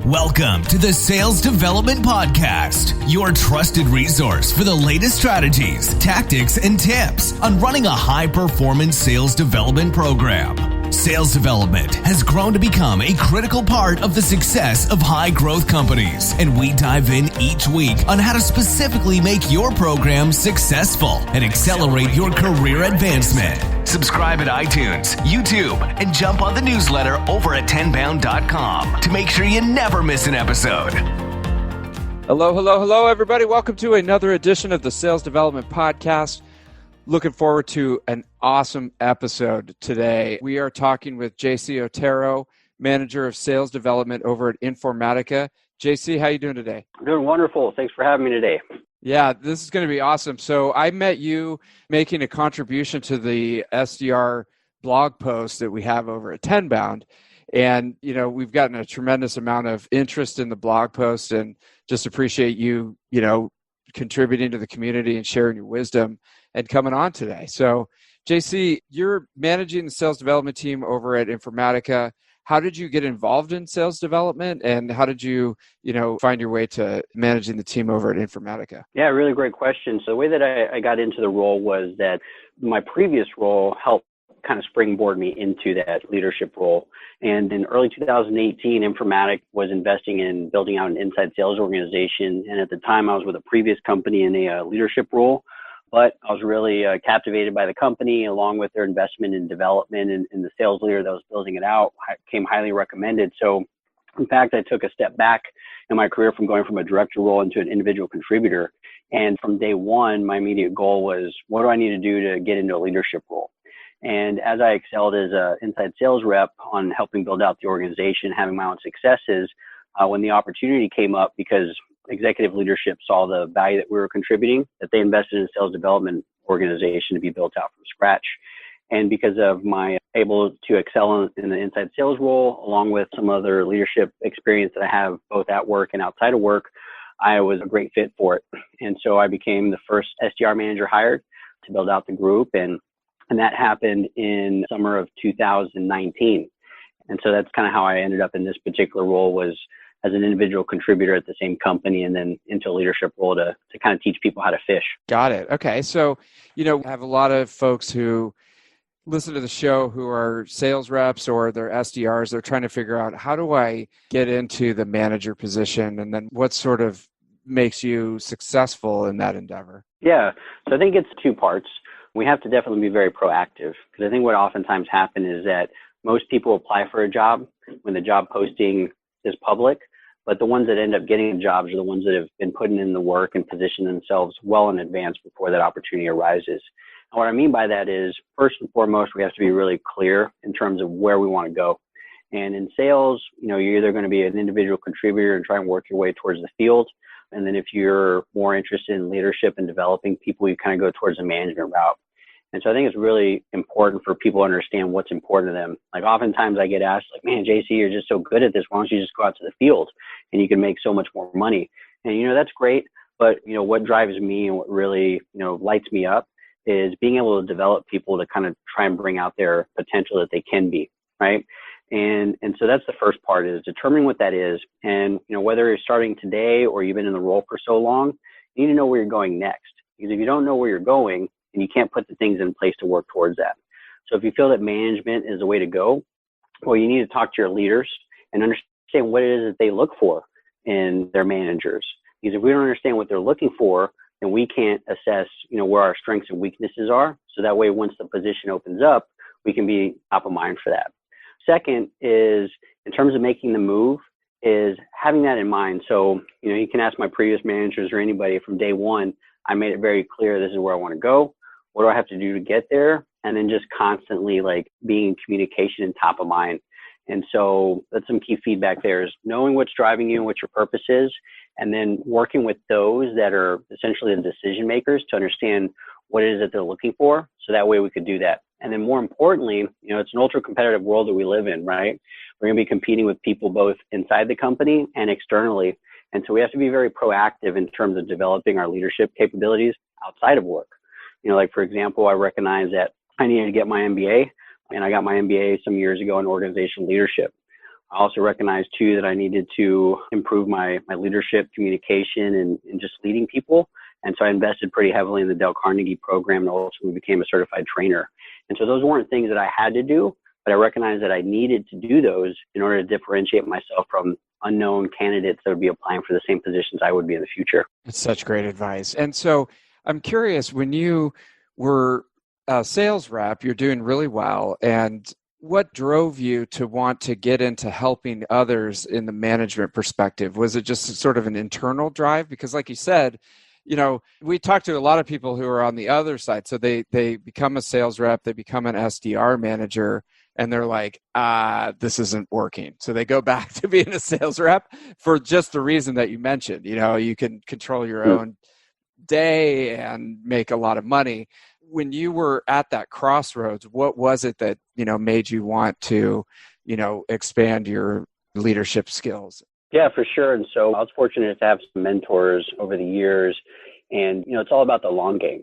Welcome to the Sales Development Podcast, your trusted resource for the latest strategies, tactics, and tips on running a high-performance sales development program. Sales development has grown to become a critical part of the success of high-growth companies, and we dive in each week on how to specifically make your program successful and accelerate your career advancement. Subscribe at iTunes, YouTube, and jump on the newsletter over at Tenbound.com to make sure you never miss an episode. Hello, everybody. Welcome to another edition of the Sales Development Podcast. Looking forward to an awesome episode today. We are talking with JC Otero, Manager of Sales Development over at Informatica. JC, how you doing today? I'm doing wonderful. Thanks for having me today. Yeah, this is going to be awesome. So I met you making a contribution to the SDR blog post that we have over at Tenbound. And, we've gotten a tremendous amount of interest in the blog post and just appreciate you, contributing to the community and sharing your wisdom and coming on today. So, JC, you're managing the sales development team over at Informatica. How did you get involved in sales development, and how did you, find your way to managing the team over at Informatica? Yeah, really great question. So the way that I got into the role was that my previous role helped kind of springboard me into that leadership role. And in early 2018, Informatica was investing in building out an inside sales organization. And at the time, I was with a previous company in a leadership role. But I was really captivated by the company, along with their investment in development, and the sales leader that was building it out came highly recommended. So, in fact, I took a step back in my career from going from a director role into an individual contributor. And from day one, my immediate goal was, what do I need to do to get into a leadership role? And as I excelled as an inside sales rep on helping build out the organization, having my own successes, when the opportunity came up, because executive leadership saw the value that we were contributing, that they invested in a sales development organization to be built out from scratch. And because of my able to excel in the inside sales role, along with some other leadership experience that I have both at work and outside of work, I was a great fit for it. And so I became the first SDR manager hired to build out the group. And that happened in summer of 2019. And so that's kind of how I ended up in this particular role, was as an individual contributor at the same company, and then into a leadership role to kind of teach people how to fish. Got it. Okay. So, I have a lot of folks who listen to the show who are sales reps or they're SDRs. They're trying to figure out, how do I get into the manager position? And then what sort of makes you successful in that endeavor? Yeah. So I think it's two parts. We have to definitely be very proactive, because I think what oftentimes happens is that most people apply for a job when the job posting is public, but the ones that end up getting the jobs are the ones that have been putting in the work and positioned themselves well in advance before that opportunity arises. And what I mean by that is, first and foremost, we have to be really clear in terms of where we want to go. And in sales, you're either going to be an individual contributor and try and work your way towards the field. And then if you're more interested in leadership and developing people, you kind of go towards the management route. And so I think it's really important for people to understand what's important to them. Like, oftentimes I get asked, like, man, JC, you're just so good at this. Why don't you just go out to the field and you can make so much more money? And, that's great. But, what drives me and what really, lights me up is being able to develop people to kind of try and bring out their potential that they can be, right? And so that's the first part, is determining what that is. And, whether you're starting today or you've been in the role for so long, you need to know where you're going next. Because if you don't know where you're going, and you can't put the things in place to work towards that. So if you feel that management is the way to go, well, you need to talk to your leaders and understand what it is that they look for in their managers. Because if we don't understand what they're looking for, then we can't assess, where our strengths and weaknesses are. So that way, once the position opens up, we can be top of mind for that. Second is, in terms of making the move, is having that in mind. So, you can ask my previous managers or anybody from day one. I made it very clear, this is where I want to go. What do I have to do to get there? And then just constantly being in communication and top of mind. And so that's some key feedback there, is knowing what's driving you and what your purpose is, and then working with those that are essentially the decision makers to understand what it is that they're looking for. So that way we could do that. And then more importantly, it's an ultra competitive world that we live in, right? We're going to be competing with people both inside the company and externally. And so we have to be very proactive in terms of developing our leadership capabilities outside of work. For example, I recognize that I needed to get my MBA, and I got my MBA some years ago in organizational leadership. I also recognized too that I needed to improve my leadership, communication, and just leading people. And so I invested pretty heavily in the Dale Carnegie program and ultimately became a certified trainer. And so those weren't things that I had to do, but I recognized that I needed to do those in order to differentiate myself from unknown candidates that would be applying for the same positions I would be in the future. It's such great advice. And so I'm curious, when you were a sales rep, you're doing really well. And what drove you to want to get into helping others in the management perspective? Was it just sort of an internal drive? Because like you said, we talk to a lot of people who are on the other side. So they become a sales rep, they become an SDR manager, and they're like, this isn't working. So they go back to being a sales rep for just the reason that you mentioned. You can control your own day and make a lot of money. When you were at that crossroads, what was it that, made you want to, expand your leadership skills? Yeah, for sure. And so I was fortunate to have some mentors over the years, and, it's all about the long game.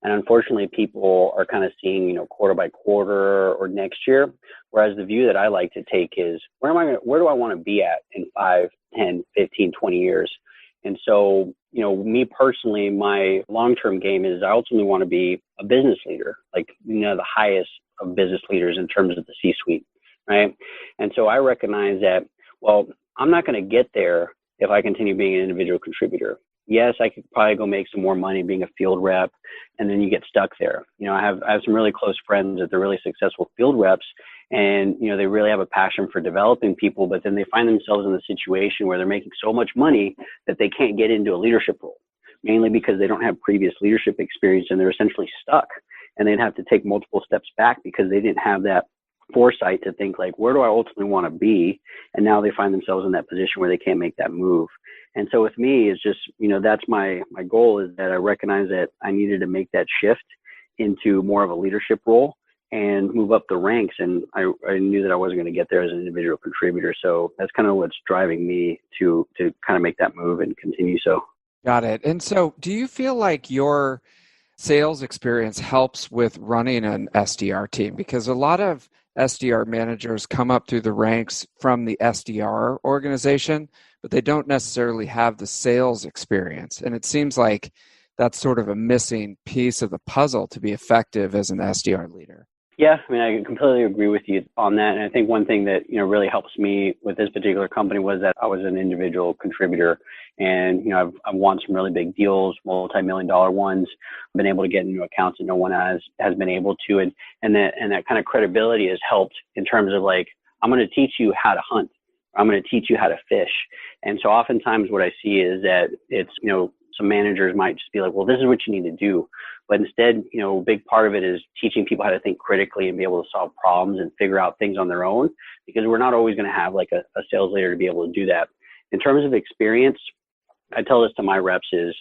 And unfortunately, people are kind of seeing, quarter by quarter or next year. Whereas the view that I like to take is where do I want to be at in 5, 10, 15, 20 years? And so, me personally, my long-term game is I ultimately want to be a business leader, like, the highest of business leaders in terms of the C-suite, right? And so I recognize that, well, I'm not going to get there if I continue being an individual contributor. Yes, I could probably go make some more money being a field rep, and then you get stuck there. I have some really close friends that they're really successful field reps, and they really have a passion for developing people, but then they find themselves in the situation where they're making so much money that they can't get into a leadership role, mainly because they don't have previous leadership experience and they're essentially stuck, and they'd have to take multiple steps back because they didn't have that foresight to think like, where do I ultimately want to be? And now they find themselves in that position where they can't make that move. And so with me, it's just, that's my goal, is that I recognize that I needed to make that shift into more of a leadership role and move up the ranks. And I knew that I wasn't going to get there as an individual contributor. So that's kind of what's driving me to kind of make that move and continue so. Got it. And so do you feel like your sales experience helps with running an SDR team? Because a lot of SDR managers come up through the ranks from the SDR organization, but they don't necessarily have the sales experience. And it seems like that's sort of a missing piece of the puzzle to be effective as an SDR leader. Yeah, I completely agree with you on that. And I think one thing that, really helps me with this particular company was that I was an individual contributor, and, I've won some really big deals, multi-million-dollar ones. I've been able to get into accounts that no one has been able to. And that kind of credibility has helped in terms of like, I'm going to teach you how to hunt. I'm going to teach you how to fish. And so oftentimes what I see is that it's, some managers might just be like, well, this is what you need to do. But instead, a big part of it is teaching people how to think critically and be able to solve problems and figure out things on their own, because we're not always going to have like a sales leader to be able to do that. In terms of experience, I tell this to my reps is,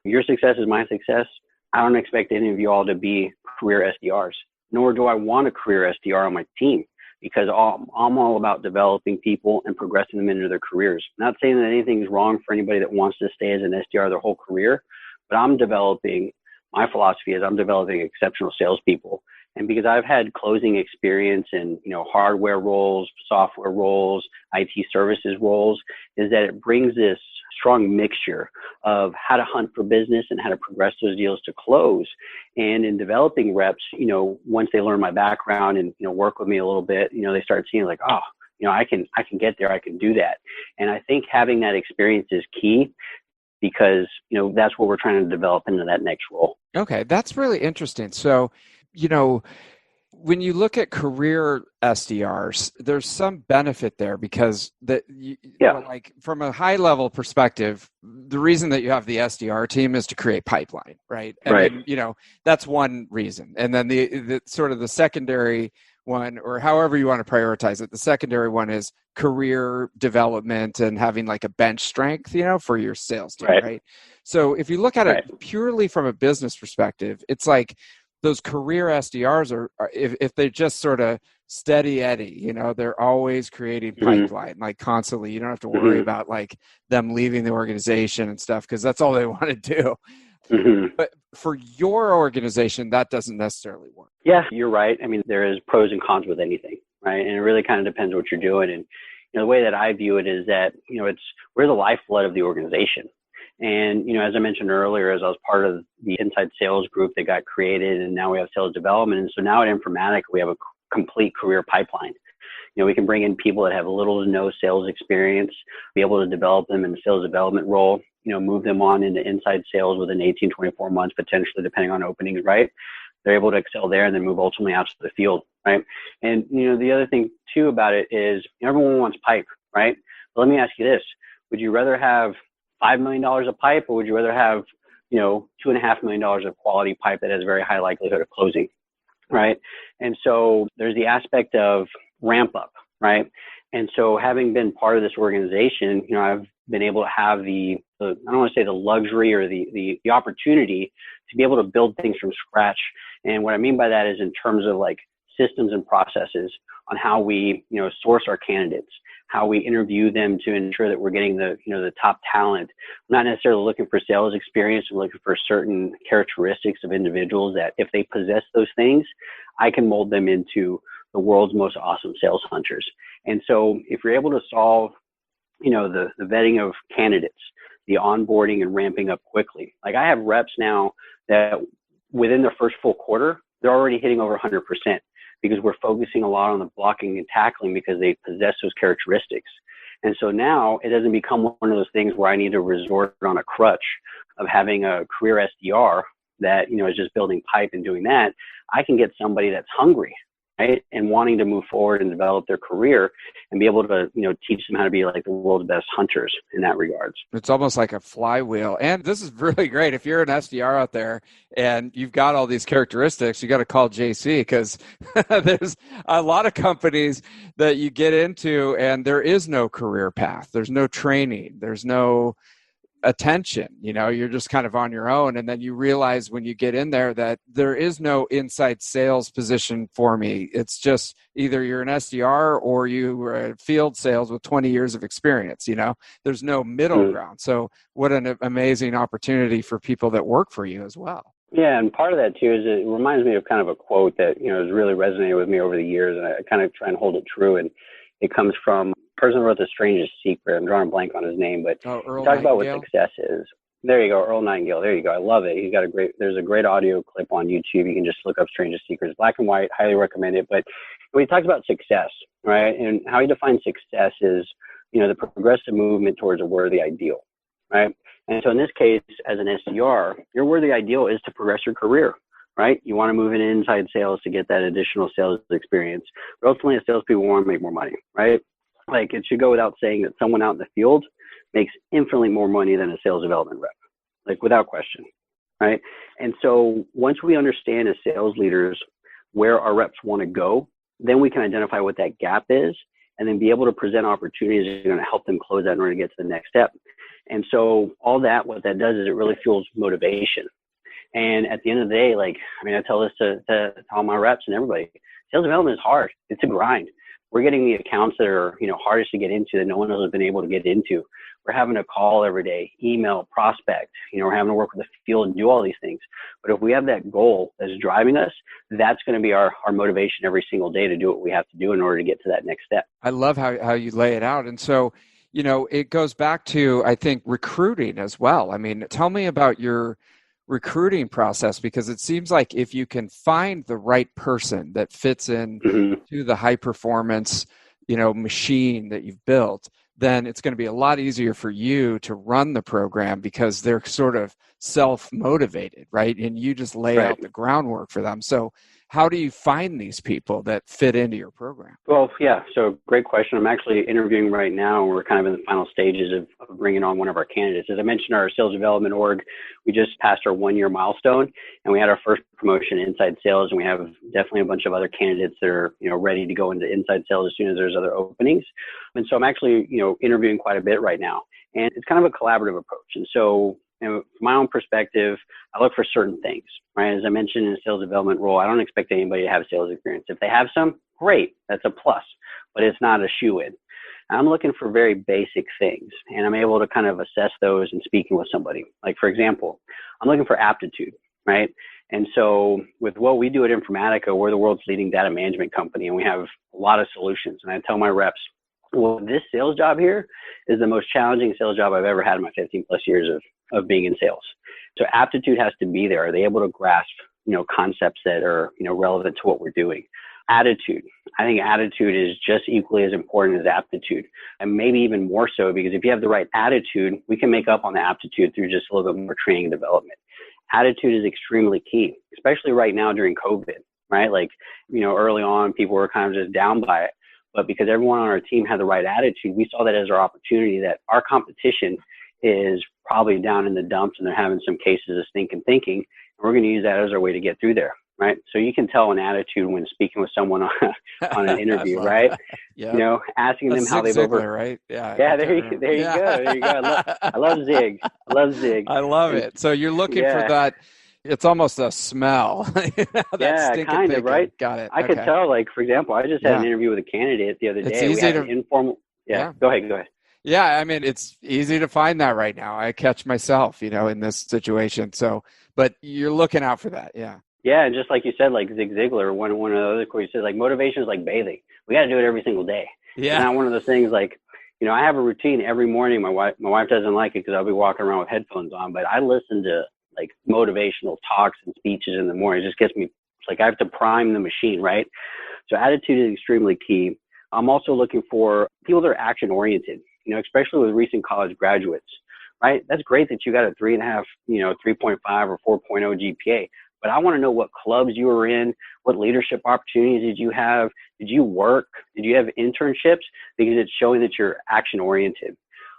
your success is my success. I don't expect any of you all to be career SDRs, nor do I want a career SDR on my team, because I'm all about developing people and progressing them into their careers. Not saying that anything is wrong for anybody that wants to stay as an SDR their whole career, but my philosophy is I'm developing exceptional salespeople. And because I've had closing experience in, hardware roles, software roles, IT services roles, is that it brings this strong mixture of how to hunt for business and how to progress those deals to close. And in developing reps, once they learn my background and, work with me a little bit, they start seeing like, oh, I can get there, I can do that. And I think having that experience is key, because, that's what we're trying to develop into that next role. Okay, that's really interesting. So, when you look at career SDRs, there's some benefit there, because like from a high level perspective, the reason that you have the SDR team is to create pipeline, right? And then, that's one reason. And then the sort of the secondary one, or however you want to prioritize it, the secondary one is career development and having like a bench strength, for your sales team, right? So if you look at it purely from a business perspective, it's like those career SDRs are if they're just sort of steady Eddie, they're always creating pipeline, like constantly. You don't have to worry about like them leaving the organization and stuff, because that's all they want to do. But for your organization, that doesn't necessarily work. Yeah, you're right. There is pros and cons with anything, right? And it really kind of depends what you're doing. And, the way that I view it is that, we're the lifeblood of the organization. And, as I mentioned earlier, as I was part of the inside sales group that got created, and now we have sales development. And so now at Informatica, we have a complete career pipeline. We can bring in people that have little to no sales experience, be able to develop them in the sales development role, move them on into inside sales within 18, 24 months, potentially, depending on openings, right? They're able to excel there and then move ultimately out to the field, right? And, the other thing too about it is everyone wants pipe, right? But let me ask you this. Would you rather have $5 million of pipe, or would you rather have, $2.5 million of quality pipe that has very high likelihood of closing, right? And so there's the aspect of ramp up, right? And so having been part of this organization, I've been able to have I don't want to say the luxury or the opportunity to be able to build things from scratch. And what I mean by that is in terms of like systems and processes on how we, source our candidates, how we interview them to ensure that we're getting the top talent. I'm not necessarily looking for sales experience. I'm looking for certain characteristics of individuals that if they possess those things, I can mold them into the world's most awesome sales hunters. And so if you're able to solve, the vetting of candidates, the onboarding and ramping up quickly, like I have reps now that within their first full quarter, they're already hitting over 100%. Because we're focusing a lot on the blocking and tackling because they possess those characteristics. And so now it doesn't become one of those things where I need to resort on a crutch of having a career SDR that, is just building pipe and doing that. I can get somebody that's hungry, right? And wanting to move forward and develop their career and be able to, teach them how to be like the world's best hunters in that regards. It's almost like a flywheel. And this is really great. If you're an SDR out there and you've got all these characteristics, you got to call JC, because there's a lot of companies that you get into and there is no career path. There's no training. There's no attention. You're just kind of on your own. And then you realize when you get in there that there is no inside sales position for me. It's just either you're an SDR or you are field sales with 20 years of experience. There's no middle ground. So what an amazing opportunity for people that work for you as well. Yeah. And part of that too is it reminds me of kind of a quote that, has really resonated with me over the years. And I kind of try and hold it true. And it comes from a person who wrote The Strangest Secret. I'm drawing a blank on his name, but he talks about what success is. There you go, Earl Nightingale. There you go. I love it. He's got there's a great audio clip on YouTube. You can just look up Strangest Secrets, black and white, highly recommend it. But when he talks about success, right, and how he defines success is, the progressive movement towards a worthy ideal, right? And so in this case, as an SDR, your worthy ideal is to progress your career, right? You want to move into inside sales to get that additional sales experience. But ultimately, as salespeople want to make more money, right? Like it should go without saying that someone out in the field makes infinitely more money than a sales development rep, like without question, right? And so once we understand as sales leaders where our reps want to go, then we can identify what that gap is and then be able to present opportunities that are going to help them close that in order to get to the next step. And so all that, what that does is it really fuels motivation. And at the end of the day, I tell this to all my reps and everybody, sales development is hard. It's a grind. We're getting the accounts that are, hardest to get into that no one else has been able to get into. We're having to call every day, email, prospect, we're having to work with the field and do all these things. But if we have that goal that's driving us, that's going to be our motivation every single day to do what we have to do in order to get to that next step. I love how you lay it out. And so, it goes back to, I think, recruiting as well. I mean, tell me about your recruiting process, because it seems like if you can find the right person that fits in to the high performance, machine that you've built, then it's going to be a lot easier for you to run the program because they're sort of self-motivated, right? And you just lay out the groundwork for them. So how do you find these people that fit into your program? Well, yeah. So great question. I'm actually interviewing right now. We're kind of in the final stages of bringing on one of our candidates. As I mentioned, our sales development org, we just passed our 1-year milestone and we had our first promotion inside sales. And we have definitely a bunch of other candidates that are, ready to go into inside sales as soon as there's other openings. And so I'm actually, interviewing quite a bit right now. And it's kind of a collaborative approach. And so, from my own perspective, I look for certain things, right? As I mentioned in a sales development role, I don't expect anybody to have sales experience. If they have some, great, that's a plus, but it's not a shoe-in. I'm looking for very basic things, and I'm able to kind of assess those in speaking with somebody. Like, for example, I'm looking for aptitude, right? And so with what we do at Informatica, we're the world's leading data management company, and we have a lot of solutions. And I tell my reps, Well, this sales job here is the most challenging sales job I've ever had in my 15 plus years of being in sales. So aptitude has to be there. Are they able to grasp, concepts that are, relevant to what we're doing? Attitude. I think attitude is just equally as important as aptitude, and maybe even more so, because if you have the right attitude, we can make up on the aptitude through just a little bit more training and development. Attitude is extremely key, especially right now during COVID, right? Like, early on, people were kind of just down by it. But because everyone on our team had the right attitude, we saw that as our opportunity, that our competition is probably down in the dumps and they're having some cases of stinking thinking. And we're going to use that as our way to get through there, right? So you can tell an attitude when speaking with someone on an interview, right? Yep. Asking them how they've Ziglar, right? Yeah. Yeah, there you go. I love Zig. I love it. So you're looking for that. It's almost a smell. Kind of, thinking. right? Got it. I could tell, like, for example, I just had an interview with a candidate the other day. It's easy an informal. Yeah. Go ahead. Yeah. I mean, it's easy to find that right now. I catch myself, in this situation. So, but you're looking out for that. Yeah. Yeah. And just like you said, like Zig Ziglar, one of the other quotes, he said, like, motivation is like bathing. We got to do it every single day. Yeah. It's not one of those things like, I have a routine every morning. My wife doesn't like it because I'll be walking around with headphones on, but I listen to like motivational talks and speeches in the morning. It just gets me, it's like I have to prime the machine, right? So attitude is extremely key. I'm also looking for people that are action oriented, especially with recent college graduates, right? That's great that you got a 3.5, 3.5 or 4.0 GPA, but I want to know what clubs you were in, what leadership opportunities did you have? Did you work? Did you have internships? Because it's showing that you're action oriented.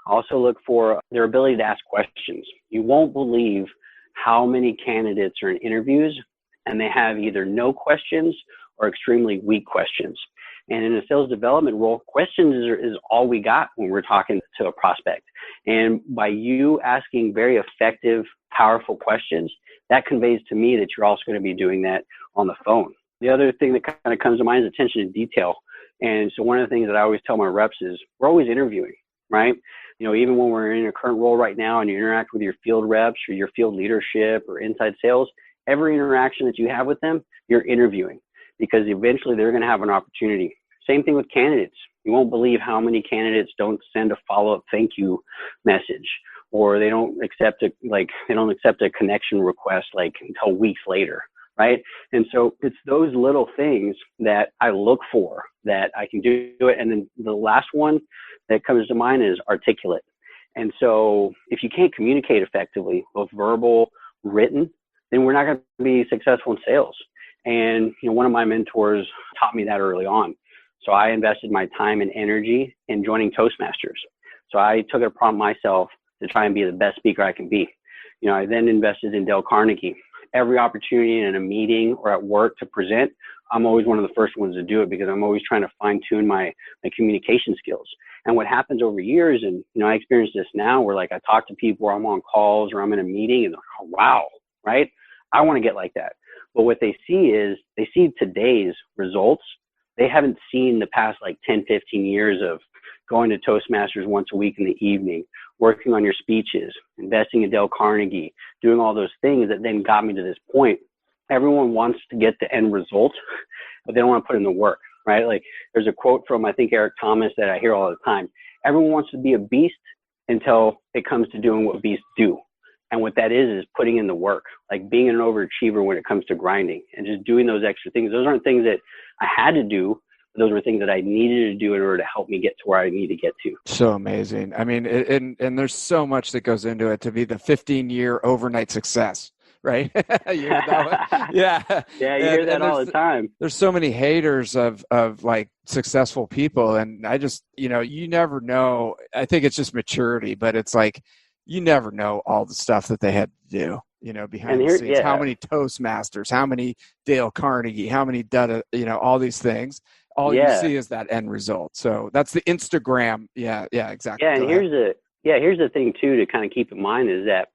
Also look for their ability to ask questions. You won't believe how many candidates are in interviews and they have either no questions or extremely weak questions. And in a sales development role, questions is all we got when we're talking to a prospect. And by you asking very effective, powerful questions, that conveys to me that you're also going to be doing that on the phone. The other thing that kind of comes to mind is attention to detail. And so one of the things that I always tell my reps is we're always interviewing, right? Even when we're in a current role right now and you interact with your field reps or your field leadership or inside sales, every interaction that you have with them, you're interviewing because eventually they're going to have an opportunity. Same thing with candidates. You won't believe how many candidates don't send a follow-up thank you message, or they don't accept a connection request until weeks later, right? And so it's those little things that I look for that I can do it. And then the last one that comes to mind is articulate. And so if you can't communicate effectively, both verbal, written, then we're not going to be successful in sales. And one of my mentors taught me that early on. So I invested my time and energy in joining Toastmasters. So I took it upon myself to try and be the best speaker I can be. I then invested in Dale Carnegie. Every opportunity in a meeting or at work to present, I'm always one of the first ones to do it because I'm always trying to fine tune my communication skills. And what happens over years, and I experience this now where I talk to people or I'm on calls or I'm in a meeting and they're like, oh, wow, right? I want to get like that. But what they see is they see today's results. They haven't seen the past 10, 15 years of going to Toastmasters once a week in the evening, working on your speeches, investing in Dale Carnegie, doing all those things that then got me to this point. Everyone wants to get the end result, but they don't want to put in the work, right? There's a quote from, I think, Eric Thomas that I hear all the time. Everyone wants to be a beast until it comes to doing what beasts do. And what that is putting in the work, being an overachiever when it comes to grinding and just doing those extra things. Those aren't things that I had to do. Those were things that I needed to do in order to help me get to where I need to get to. So amazing. I mean, and there's so much that goes into it to be the 15-year overnight success, right? You hear that all the time. There's so many haters of successful people. And I just, you never know. I think it's just maturity, but it's you never know all the stuff that they had to do, behind the scenes. How many Toastmasters, how many Dale Carnegie, how many, all these things. All you see is that end result. So that's the Instagram. Yeah, exactly. Yeah, and here's the thing too to kind of keep in mind is that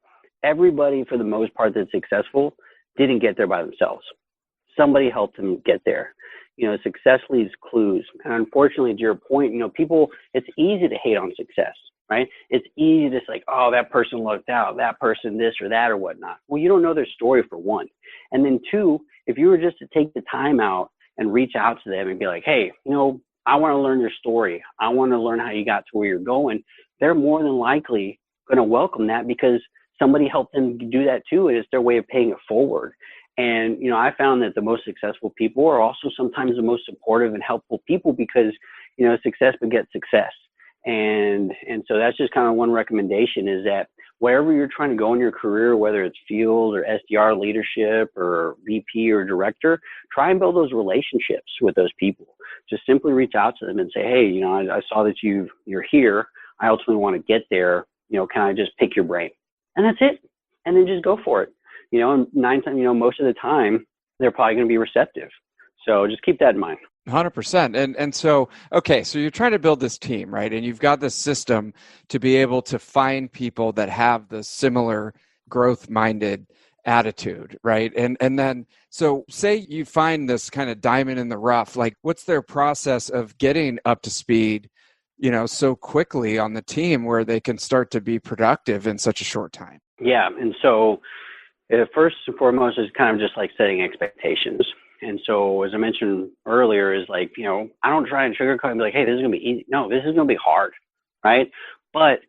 everybody, for the most part, that's successful didn't get there by themselves. Somebody helped them get there. Success leaves clues. And unfortunately, to your point, people, it's easy to hate on success, right? It's easy to say, oh, that person lucked out, that person this or that or whatnot. Well, you don't know their story, for one. And then two, if you were just to take the time out and reach out to them and be like, hey, I want to learn your story. I want to learn how you got to where you're going. They're more than likely going to welcome that because somebody helped them do that too. And it's their way of paying it forward. And, I found that the most successful people are also sometimes the most supportive and helpful people because, success begets success. And so that's just kind of one recommendation is that wherever you're trying to go in your career, whether it's field or SDR leadership or VP or director, try and build those relationships with those people. Just simply reach out to them and say, hey, I saw that you're here. I ultimately want to get there. Can I just pick your brain? And that's it. And then just go for it. And most of the time, they're probably going to be receptive. So just keep that in mind. 100%. And so, okay, so you're trying to build this team, right? And you've got this system to be able to find people that have the similar growth-minded attitude, right? And then, so say you find this kind of diamond in the rough, like what's their process of getting up to speed, so quickly on the team where they can start to be productive in such a short time? Yeah. And so first and foremost is kind of just like setting expectations. And so, as I mentioned earlier, is like, I don't try and sugarcoat and be like, hey, this is going to be easy. No, this is going to be hard, right? But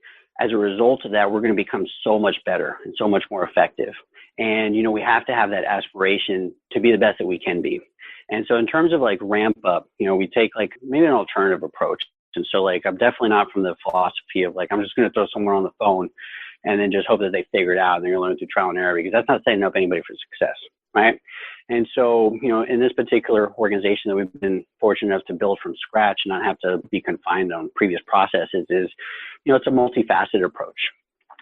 as a result of that, we're going to become so much better and so much more effective. And, we have to have that aspiration to be the best that we can be. And so in terms of like ramp up, we take like maybe an alternative approach. And so like, I'm definitely not from the philosophy of like, I'm just going to throw someone on the phone and then just hope that they figure it out and they're going to learn through trial and error, because that's not setting up anybody for success, right? And so, in this particular organization that we've been fortunate enough to build from scratch and not have to be confined on previous processes is, it's a multifaceted approach.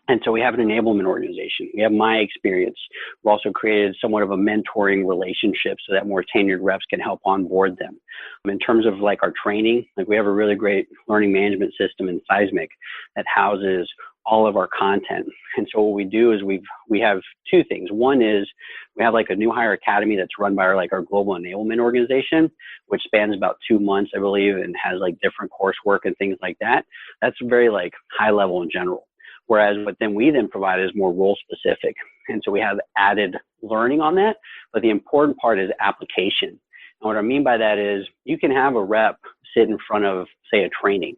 And so we have an enablement organization. We have my experience. We've also created somewhat of a mentoring relationship so that more tenured reps can help onboard them. In terms of like our training, like we have a really great learning management system in Seismic that houses all of our content. And so what we do is we have two things. One is we have like a new hire academy that's run by our global enablement organization, which spans about 2 months, I believe, and has like different coursework and things like that. That's very like high level in general. Whereas what then we provide is more role specific. And so we have added learning on that, but the important part is application. And what I mean by that is you can have a rep sit in front of, say, a training,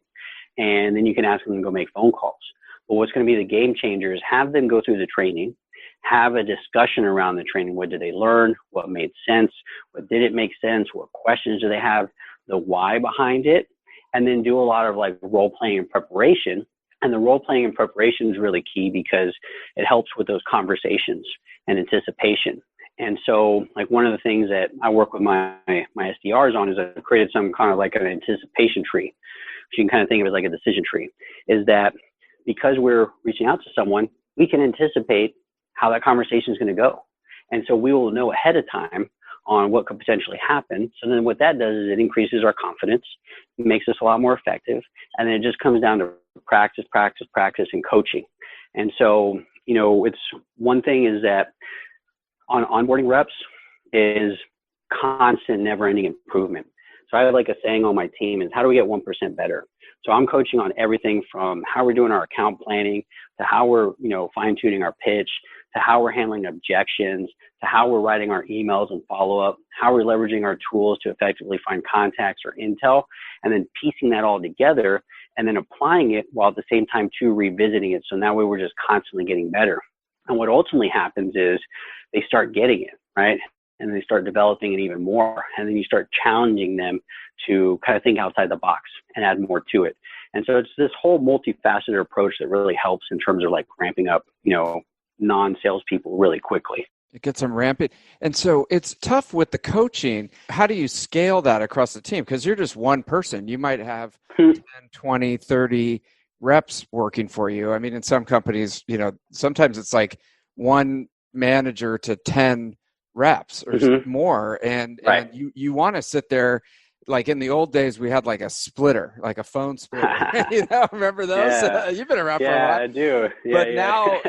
and then you can ask them to go make phone calls. But what's going to be the game changer is have them go through the training, have a discussion around the training. What did they learn? What made sense? What didn't make sense? What questions do they have? The why behind it, and then do a lot of like role playing and preparation. And the role playing and preparation is really key because it helps with those conversations and anticipation. And so like one of the things that I work with my SDRs on is I've created some kind of like an anticipation tree, which you can kind of think of as like a decision tree, is that because we're reaching out to someone, we can anticipate how that conversation is going to go. And so we will know ahead of time on what could potentially happen. So then what that does is it increases our confidence, it makes us a lot more effective. And then it just comes down to practice, and coaching. And so, it's one thing is that on onboarding reps is constant, never ending improvement. So I have like a saying on my team is how do we get 1% better? So I'm coaching on everything from how we're doing our account planning to how we're, fine tuning our pitch, to how we're handling objections, to how we're writing our emails and follow up, how we're leveraging our tools to effectively find contacts or intel, and then piecing that all together and then applying it while at the same time too revisiting it. So that way we're just constantly getting better. And what ultimately happens is they start getting it, right? And they start developing it even more. And then you start challenging them to kind of think outside the box and add more to it. And so it's this whole multifaceted approach that really helps in terms of like ramping up, non-salespeople really quickly. It gets them rampant. And so it's tough with the coaching. How do you scale that across the team? Because you're just one person. You might have 10, 20, 30 reps working for you. I mean, in some companies, sometimes it's like one manager to 10 reps or more. And you want to sit there. Like in the old days, we had like a splitter, like a phone splitter. Remember those? Yeah. You've been around for a while. Yeah, I do. But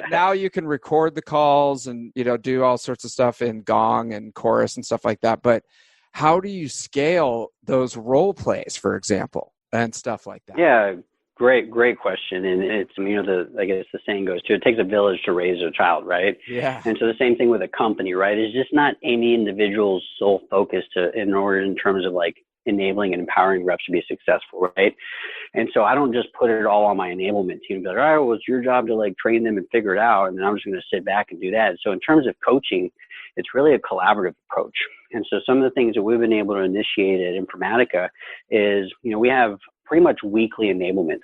now you can record the calls and, do all sorts of stuff in Gong and Chorus and stuff like that. But how do you scale those role plays, for example, and stuff like that? Yeah, great question. And it's, I guess the saying goes too, it takes a village to raise a child, right? Yeah. And so the same thing with a company, right? It's just not any individual's sole focus in terms of like enabling and empowering reps to be successful, right? And so I don't just put it all on my enablement team and be like, all right, well, it's your job to like train them and figure it out. And then I'm just going to sit back and do that. So in terms of coaching, it's really a collaborative approach. And so some of the things that we've been able to initiate at Informatica is, we have pretty much weekly enablements.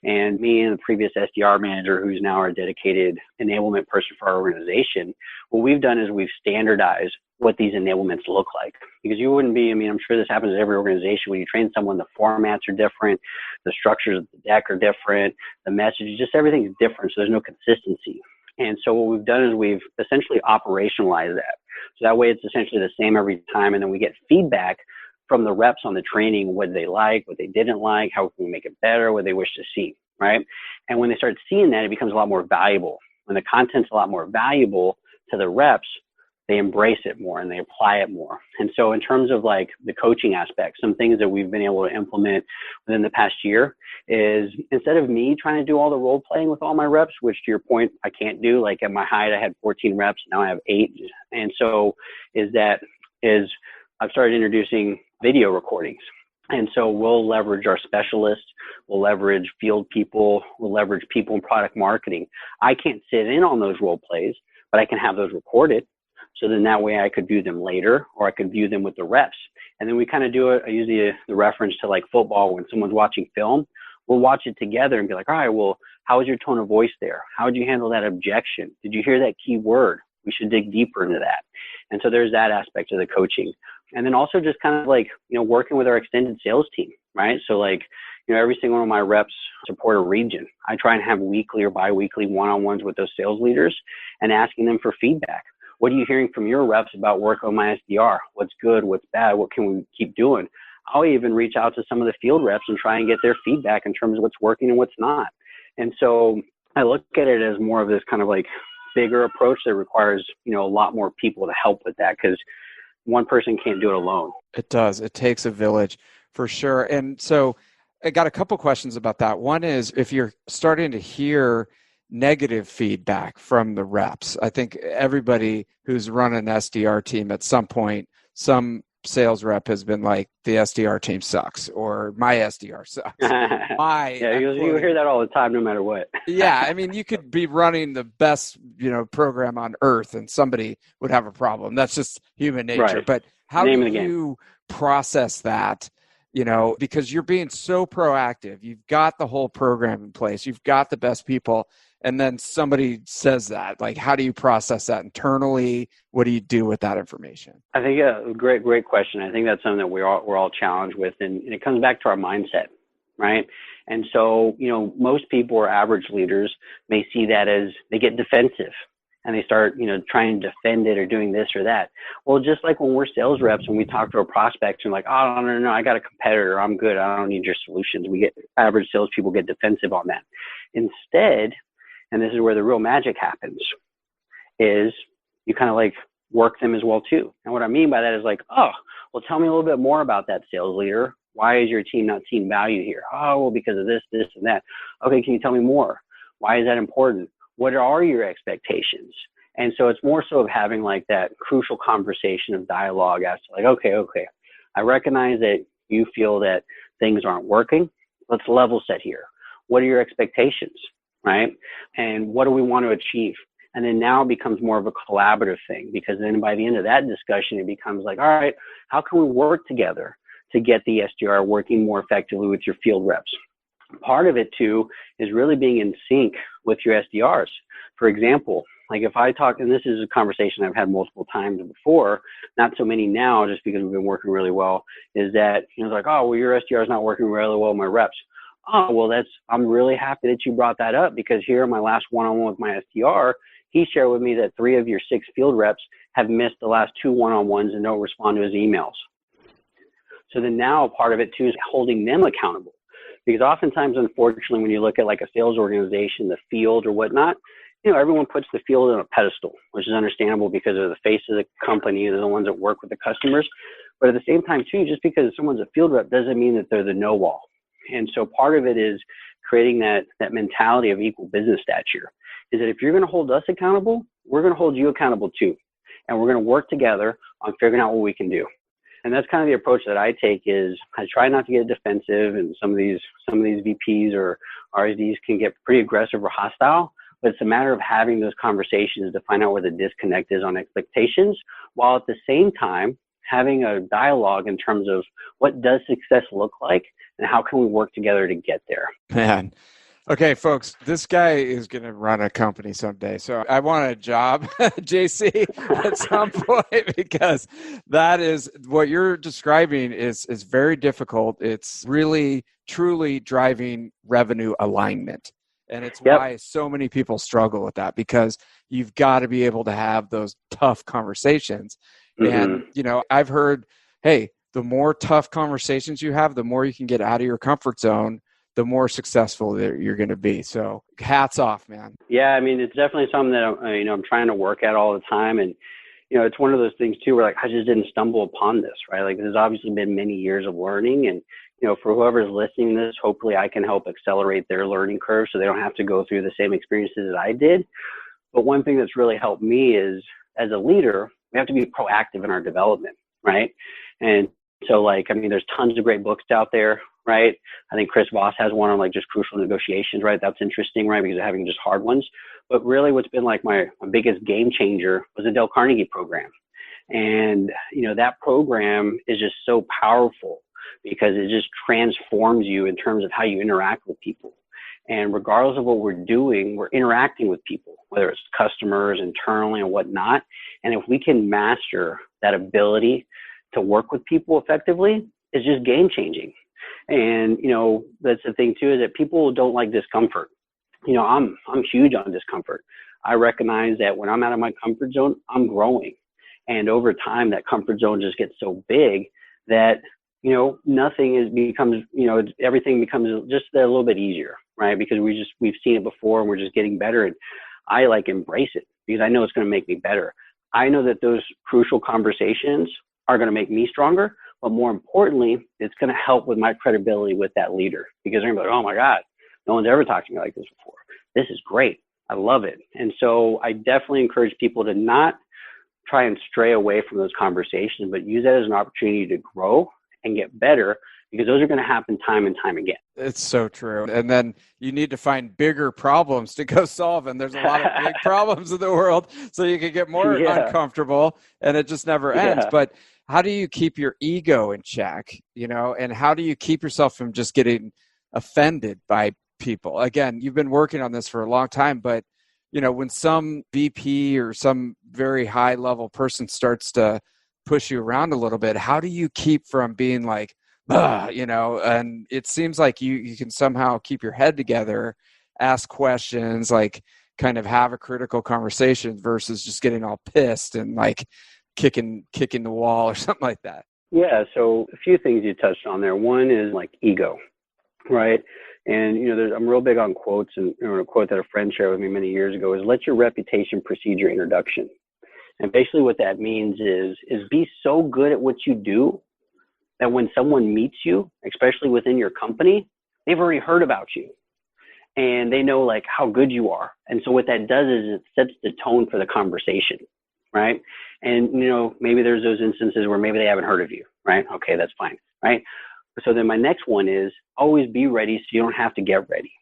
And me and the previous SDR manager, who's now our dedicated enablement person for our organization, what we've done is we've standardized what these enablements look like. Because you wouldn't be, I'm sure this happens in every organization. When you train someone, the formats are different, the structures of the deck are different, the messages, just everything is different. So there's no consistency. And so what we've done is we've essentially operationalized that. So that way it's essentially the same every time. And then we get feedback from the reps on the training, what they like, what they didn't like, how can we make it better, what they wish to see, right? And when they start seeing that, it becomes a lot more valuable. When the content's a lot more valuable to the reps, they embrace it more and they apply it more. And so in terms of like the coaching aspect, some things that we've been able to implement within the past year is, instead of me trying to do all the role playing with all my reps, which to your point, I can't do, like at my height, I had 14 reps, now I have 8. And so I've started introducing video recordings. And so we'll leverage our specialists, we'll leverage field people, we'll leverage people in product marketing. I can't sit in on those role plays, but I can have those recorded. So then that way I could view them later, or I could view them with the reps. And then we kind of do it. I use the reference to like football. When someone's watching film, we'll watch it together and be like, all right, well, how was your tone of voice there? How would you handle that objection? Did you hear that key word? We should dig deeper into that. And so there's that aspect of the coaching. And then also just kind of like, working with our extended sales team, right? So like, every single one of my reps support a region. I try and have weekly or biweekly one-on-ones with those sales leaders and asking them for feedback. What are you hearing from your reps about work on my SDR? What's good? What's bad? What can we keep doing? I'll even reach out to some of the field reps and try and get their feedback in terms of what's working and what's not. And so I look at it as more of this kind of like bigger approach that requires, a lot more people to help with that, because one person can't do it alone. It does. It takes a village for sure. And so I got a couple questions about that. One is, if you're starting to hear negative feedback from the reps, I think everybody who's run an SDR team at some point, some sales rep has been like, the SDR team sucks, or my SDR sucks. You hear that all the time, no matter what. Yeah. I mean, you could be running the best, program on earth and somebody would have a problem. That's just human nature. Right. But how do you process that? Because you're being so proactive. You've got the whole program in place. You've got the best people. And then somebody says that, like, how do you process that internally? What do you do with that information? I think a great question. I think that's something that we're all challenged with. And it comes back to our mindset, right? And so, most people or average leaders may see that as they get defensive and they start, trying to defend it or doing this or that. Well, just like when we're sales reps and we talk to our prospects and like, oh, no, I got a competitor. I'm good. I don't need your solutions. Average salespeople get defensive on that. Instead, and this is where the real magic happens, is you kind of like work them as well too. And what I mean by that is like, oh, well, tell me a little bit more about that, sales leader. Why is your team not seeing value here? Oh, well, because of this, and that. Okay, can you tell me more? Why is that important? What are your expectations? And so it's more so of having like that crucial conversation of dialogue as to like, okay, I recognize that you feel that things aren't working. Let's level set here. What are your expectations, right? And what do we want to achieve? And then now it becomes more of a collaborative thing, because then by the end of that discussion, it becomes like, all right, how can we work together to get the SDR working more effectively with your field reps? Part of it too is really being in sync with your SDRs. For example, like if I talk, and this is a conversation I've had multiple times before, not so many now, just because we've been working really well, is that, it's like, oh, well, your SDR is not working really well with my reps. Oh, well, I'm really happy that you brought that up, because here in my last one-on-one with my SDR, he shared with me that 3 of your 6 field reps have missed the last 2 one-on-ones and don't respond to his emails. So then now part of it too is holding them accountable. Because oftentimes, unfortunately, when you look at like a sales organization, the field or whatnot, everyone puts the field on a pedestal, which is understandable because they're the face of the company. They're the ones that work with the customers. But at the same time, too, just because someone's a field rep doesn't mean that they're the know-all. And so part of it is creating that mentality of equal business stature, is that if you're going to hold us accountable, we're going to hold you accountable too. And we're going to work together on figuring out what we can do. And that's kind of the approach that I take is I try not to get defensive, and some of these VPs or RSDs can get pretty aggressive or hostile, but it's a matter of having those conversations to find out where the disconnect is on expectations, while at the same time having a dialogue in terms of what does success look like and how can we work together to get there. Man. Okay, folks, this guy is going to run a company someday. So I want a job, JC, at some point, because that is what you're describing is very difficult. It's really, truly driving revenue alignment. And it's why so many people struggle with that, because you've got to be able to have those tough conversations. And, I've heard, hey, the more tough conversations you have, the more you can get out of your comfort zone, the more successful that you're going to be. So hats off, man. Yeah. I mean, it's definitely something that I'm trying to work at all the time. And, it's one of those things too, where like, I just didn't stumble upon this, right? Like there's obviously been many years of learning, and, for whoever's listening to this, hopefully I can help accelerate their learning curve so they don't have to go through the same experiences that I did. But one thing that's really helped me is, as a leader, we have to be proactive in our development, right? And so there's tons of great books out there, right? I think Chris Voss has one on like just crucial negotiations, right? That's interesting, right? Because of having just hard ones. But really what's been like my biggest game changer was the Dale Carnegie program. And, that program is just so powerful because it just transforms you in terms of how you interact with people. And regardless of what we're doing, we're interacting with people, whether it's customers, internally, and whatnot. And if we can master that ability to work with people effectively, it's just game changing. And, that's the thing too, is that people don't like discomfort. I'm huge on discomfort. I recognize that when I'm out of my comfort zone, I'm growing. And over time, that comfort zone just gets so big that, everything becomes just a little bit easier, right? Because we've seen it before and we're just getting better. And I embrace it because I know it's going to make me better. I know that those crucial conversations are going to make me stronger, but more importantly, it's going to help with my credibility with that leader, because they're going to be like, oh my God, no one's ever talked to me like this before. This is great. I love it. And so I definitely encourage people to not try and stray away from those conversations, but use that as an opportunity to grow and get better, because those are going to happen time and time again. It's so true. And then you need to find bigger problems to go solve. And there's a lot of big problems in the world, so you can get more uncomfortable, and it just never ends. But how do you keep your ego in check, and how do you keep yourself from just getting offended by people? Again, you've been working on this for a long time, but when some VP or some very high level person starts to push you around a little bit, how do you keep from being like, and it seems like you can somehow keep your head together, ask questions, like kind of have a critical conversation versus just getting all pissed and like kicking the wall or something like that? Yeah. So a few things you touched on there. One is like ego, right? And, I'm real big on quotes, and a quote that a friend shared with me many years ago is, let your reputation precede your introduction. And basically what that means is be so good at what you do that when someone meets you, especially within your company, they've already heard about you and they know like how good you are. And so what that does is it sets the tone for the conversation, right? And, maybe there's those instances where maybe they haven't heard of you, right? Okay, that's fine, right? So then my next one is always be ready so you don't have to get ready.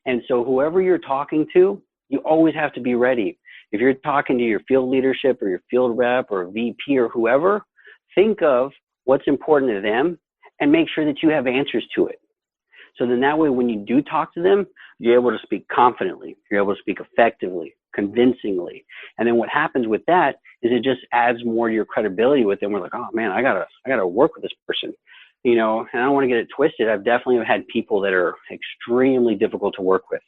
And so whoever you're talking to, you always have to be ready. If you're talking to your field leadership or your field rep or VP or whoever, think of what's important to them and make sure that you have answers to it. So then that way, when you do talk to them, you're able to speak confidently, you're able to speak effectively, convincingly. And then what happens with that is it just adds more to your credibility with them. We're like, oh man, I gotta work with this person. And I don't want to get it twisted. I've definitely had people that are extremely difficult to work with.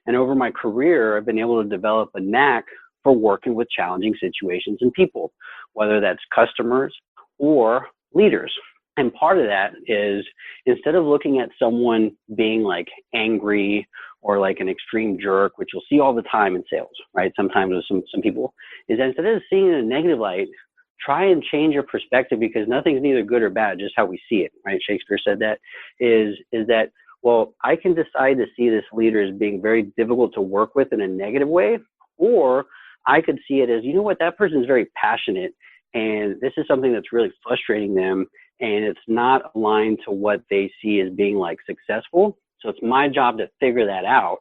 And over my career, I've been able to develop a knack for working with challenging situations and people, whether that's customers or leaders. And part of that is, instead of looking at someone being like angry or like an extreme jerk, which you'll see all the time in sales, right? Sometimes with some people, is that instead of seeing it in a negative light, try and change your perspective, because nothing's neither good or bad, just how we see it, right? Shakespeare said that, is that, well, I can decide to see this leader as being very difficult to work with in a negative way, or I could see it as, that person is very passionate And this is something that's really frustrating them, and it's not aligned to what they see as being like successful. So it's my job to figure that out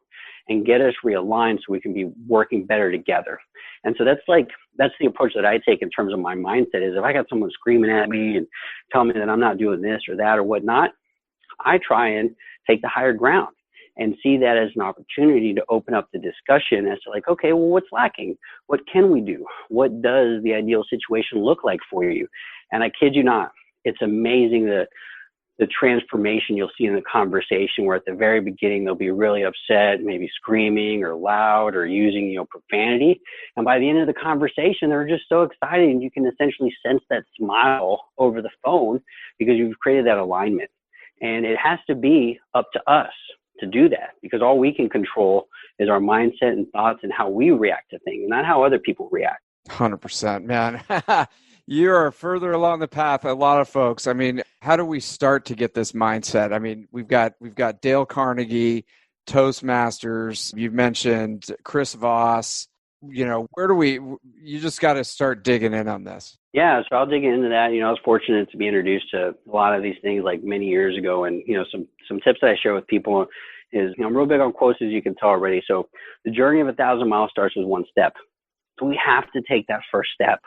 and get us realigned so we can be working better together. And so that's the approach that I take in terms of my mindset is if I got someone screaming at me and telling me that I'm not doing this or that or whatnot, I try and take the higher ground and see that as an opportunity to open up the discussion as to like, okay, well, what's lacking? What can we do? What does the ideal situation look like for you? And I kid you not, it's amazing the transformation you'll see in the conversation where at the very beginning, they'll be really upset, maybe screaming or loud or using, profanity. And by the end of the conversation, they're just so excited. And you can essentially sense that smile over the phone because you've created that alignment. And it has to be up to us to do that because all we can control is our mindset and thoughts and how we react to things, not how other people react. 100%, man. You are further along the path a lot of folks. I mean, how do we start to get this mindset? I mean, we've got Dale Carnegie, Toastmasters. You've mentioned Chris Voss. Where do you just got to start digging in on this. Yeah, so I'll dig into that. I was fortunate to be introduced to a lot of these things like many years ago. And, some tips that I share with people is, I'm real big on quotes, as you can tell already. So the journey of 1,000 miles starts with one step. So we have to take that first step,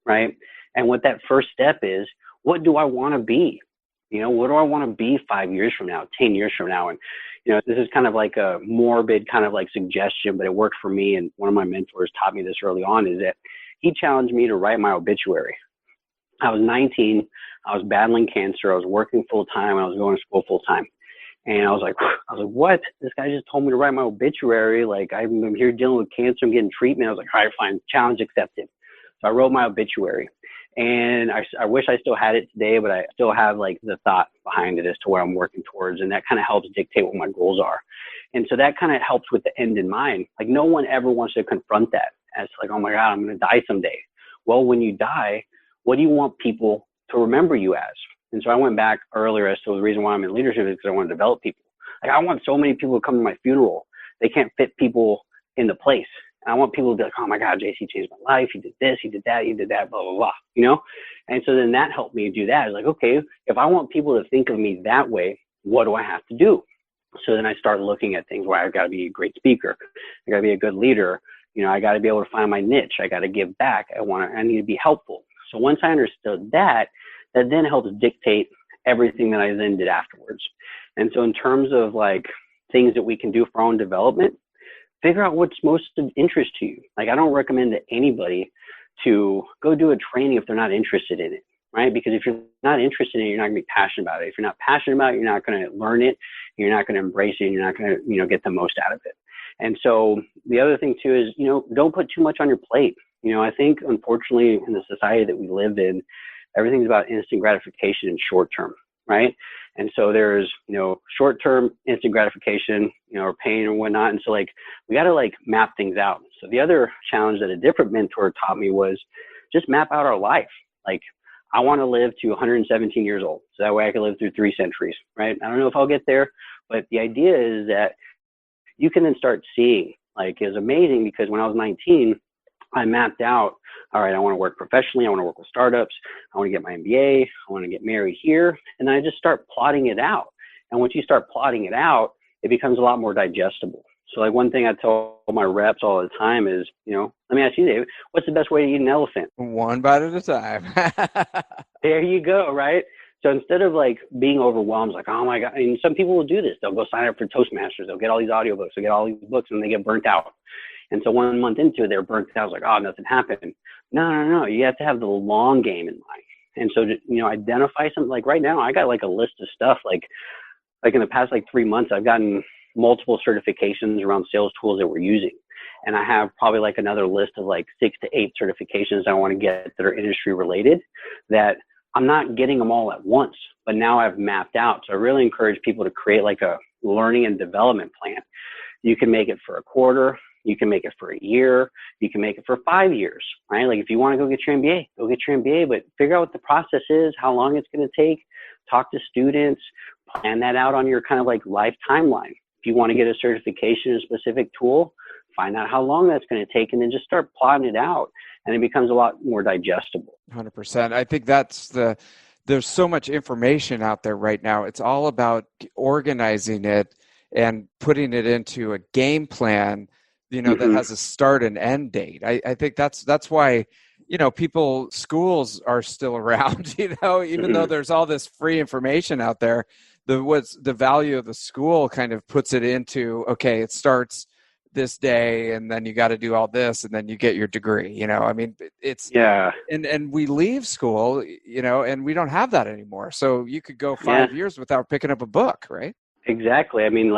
right? And what that first step is, what do I want to be? What do I want to be 5 years from now, 10 years from now? And, this is kind of like a morbid kind of like suggestion, but it worked for me. And one of my mentors taught me this early on is that he challenged me to write my obituary. I was 19. I was battling cancer. I was working full time. I was going to school full time. And I was like, what? This guy just told me to write my obituary. Like, I'm here dealing with cancer. I'm getting treatment. I was like, all right, fine. Challenge accepted. So I wrote my obituary. And I wish I still had it today, but I still have like the thought behind it as to what I'm working towards. And that kind of helps dictate what my goals are. And so that kind of helps with the end in mind. Like no one ever wants to confront that as like, oh my God, I'm going to die someday. Well, when you die, what do you want people to remember you as? And so I went back earlier as to the reason why I'm in leadership is because I want to develop people. Like I want so many people to come to my funeral. They can't fit people in the place. And I want people to be like, oh my God, JC changed my life. He did this, he did that, blah, blah, blah, And so then that helped me do that. It's like, okay, if I want people to think of me that way, what do I have to do? So then I start looking at things where I've got to be a great speaker. I got to be a good leader. I got to be able to find my niche. I got to give back. I need to be helpful. So once I understood that then helps dictate everything that I then did afterwards. And so in terms of like things that we can do for our own development, figure out what's most of interest to you. Like I don't recommend to anybody to go do a training if they're not interested in it, right? Because if you're not interested in it, you're not gonna be passionate about it. If you're not passionate about it, you're not gonna learn it, you're not gonna embrace it, and you're not gonna, get the most out of it. And so the other thing too is, don't put too much on your plate. I think unfortunately in the society that we live in, everything's about instant gratification and short term, right? And so there's, short-term instant gratification, or pain or whatnot. And so like, we got to like map things out. So the other challenge that a different mentor taught me was just map out our life. Like I want to live to 117 years old. So that way I can live through 3 centuries, right? I don't know if I'll get there, but the idea is that you can then start seeing, like, it's amazing because when I was 19, I mapped out, all right, I want to work professionally. I want to work with startups. I want to get my MBA. I want to get married here. And then I just start plotting it out. And once you start plotting it out, it becomes a lot more digestible. So like one thing I tell my reps all the time is, let me ask you, David, what's the best way to eat an elephant? One bite at a time. There you go, right? So instead of like being overwhelmed, like, oh my God, and some people will do this. They'll go sign up for Toastmasters. They'll get all these audiobooks. They'll get all these books and they get burnt out. And so 1 month into it, they're burnt out. I was like, oh, nothing happened. No. You have to have the long game in mind. And so, identify something. Like right now, I got like a list of stuff. Like in the past, 3 months, I've gotten multiple certifications around sales tools that we're using. And I have probably like another list of 6 to 8 certifications I want to get that are industry related that I'm not getting them all at once, but now I've mapped out. So I really encourage people to create like a learning and development plan. You can make it for a quarter. You can make it for a year. You can make it for 5 years, right? Like if you want to go get your MBA, go get your MBA, but figure out what the process is, how long it's going to take, talk to students, plan that out on your kind of like life timeline. If you want to get a certification in a specific tool, find out how long that's going to take, and then just start plotting it out. And it becomes a lot more digestible. 100%. I think there's so much information out there right now. It's all about organizing it and putting it into a game plan, that has a start and end date. I think that's why, schools are still around, even though there's all this free information out there. The value of the school kind of puts it into, okay, it starts this day, and then you got to do all this, and then you get your degree. It's and we leave school, and we don't have that anymore. So you could go 5 years without picking up a book, right? Exactly. I mean,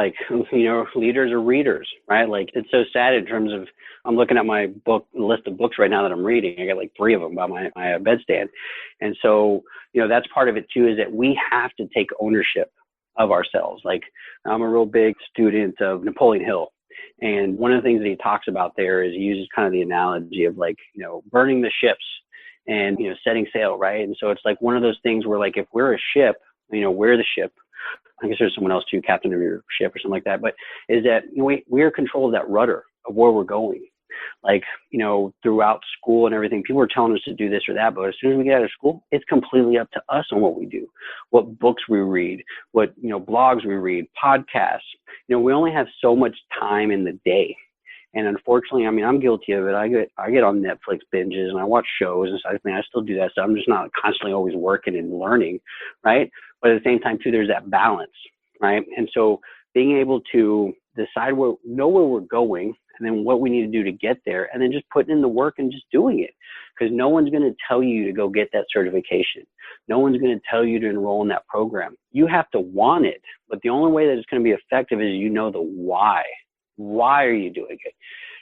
leaders are readers, right? Like, it's so sad in terms of, I'm looking at my list of books right now that I'm reading. I got like 3 of them by my bedstand. And so, that's part of it too, is that we have to take ownership of ourselves. Like, I'm a real big student of Napoleon Hill. And one of the things that he talks about there is he uses kind of the analogy of burning the ships and, setting sail, right? And so it's like one of those things where, like, if we're a ship, we're the ship. I guess there's someone else too, captain of your ship or something like that. But is that we're in control of that rudder of where we're going. Like, throughout school and everything, people are telling us to do this or that. But as soon as we get out of school, it's completely up to us on what we do, what books we read, what, blogs we read, podcasts. We only have so much time in the day. And unfortunately, I'm guilty of it. I get on Netflix binges and I watch shows and stuff. I still do that. So I'm just not constantly always working and learning, right? But at the same time too, there's that balance, right? And so being able to decide know where we're going, and then what we need to do to get there, and then just putting in the work and just doing it. Because no one's going to tell you to go get that certification. No one's going to tell you to enroll in that program. You have to want it. But the only way that it's going to be effective is the why. Why are you doing it?